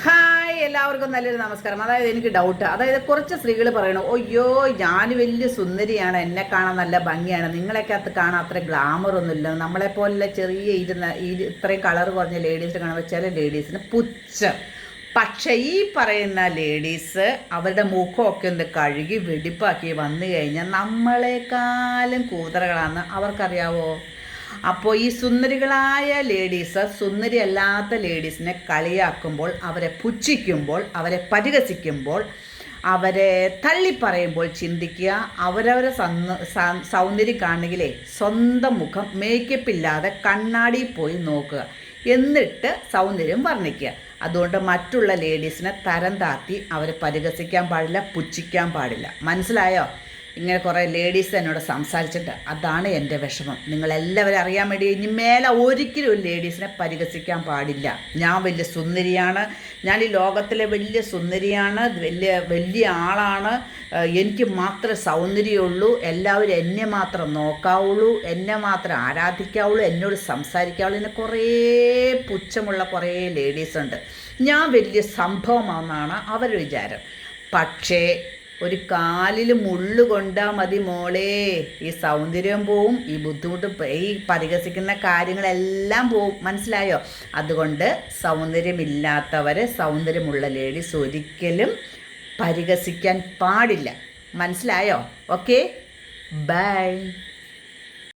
Hi, എല്ലാവർക്കും നല്ലൊരു നമസ്കാരം. അതായത് എനിക്ക് ഡൗട്ട്, അതായത് കുറച്ച് സ്ത്രീകൾ പറയണു, അയ്യോ ഞാൻ വലിയ സുന്ദരിയാണ്, എന്നെ കാണാൻ നല്ല ഭംഗിയാണ്, നിങ്ങളെയൊക്കെ അകത്ത് കാണാൻ അത്ര ഗ്ലാമർ ഒന്നുമില്ല, നമ്മളെപ്പോലുള്ള ചെറിയ ഇത്രയും കളർ കുറഞ്ഞ ലേഡീസിനെ കാണുമ്പോൾ ചില ലേഡീസിന് പുച്ഛം. പക്ഷേ ഈ പറയുന്ന ലേഡീസ് അവരുടെ മുഖമൊക്കെ ഒന്ന് കഴുകി വെടിപ്പാക്കി വന്നു കഴിഞ്ഞാൽ നമ്മളെക്കാളും കൂതറകളാണെന്ന് അവർക്കറിയാവോ? അപ്പോൾ ഈ സുന്ദരികളായ ലേഡീസ് സുന്ദരി അല്ലാത്ത ലേഡീസിനെ കളിയാക്കുമ്പോൾ, അവരെ പുച്ഛിക്കുമ്പോൾ, അവരെ പരിഹസിക്കുമ്പോൾ, അവരെ തള്ളിപ്പറയുമ്പോൾ ചിന്തിക്കുക, അവരവരെ സൗന്ദര്യം കാണുകയില്ലേ, സ്വന്തം മുഖം മേക്കപ്പ് ഇല്ലാതെ കണ്ണാടി പോയി നോക്കുക, എന്നിട്ട് സൗന്ദര്യം വർണ്ണിക്കുക. അതുകൊണ്ട് മറ്റുള്ള ലേഡീസിനെ തരം താത്തി അവരെ പരിഹസിക്കാൻ പാടില്ല, പുച്ഛിക്കാൻ പാടില്ല. മനസ്സിലായോ? ഇങ്ങനെ കുറേ ലേഡീസ് എന്നോട് സംസാരിച്ചിട്ട് അതാണ് എൻ്റെ വിഷമം. നിങ്ങളെല്ലാവരും അറിയാൻ വേണ്ടി ഇനി മേലെ ഒരിക്കലും ഒരു ലേഡീസിനെ പരിഹസിക്കാൻ പാടില്ല. ഞാൻ വലിയ സുന്ദരിയാണ്, ഞാൻ ഈ ലോകത്തിലെ വലിയ സുന്ദരിയാണ്, വലിയ ആളാണ്, എനിക്ക് മാത്രമേ സൗന്ദര്യമുള്ളൂ, എല്ലാവരും എന്നെ മാത്രം നോക്കാവുള്ളൂ, എന്നെ മാത്രം ആരാധിക്കാവുള്ളൂ, എന്നോട് സംസാരിക്കാവുള്ളൂ. ഇങ്ങനെ കുറേ പുച്ഛമുള്ള കുറേ ലേഡീസുണ്ട്. ഞാൻ വലിയ സംഭവമാണെന്നാണ് അവരുടെ വിചാരം. പക്ഷേ ഒരു കാലിൽ മുള്ളു കൊണ്ടാൽ മതി മോളെ, ഈ സൗന്ദര്യം പോവും, ഈ ബുദ്ധിമുട്ട്, ഈ പരിഹസിക്കുന്ന കാര്യങ്ങളെല്ലാം പോവും. മനസ്സിലായോ? അതുകൊണ്ട് സൗന്ദര്യമില്ലാത്തവരെ, സൗന്ദര്യമുള്ള ലേഡീസ് ഒരിക്കലും പരിഹസിക്കാൻ പാടില്ല. മനസ്സിലായോ? Okay, by.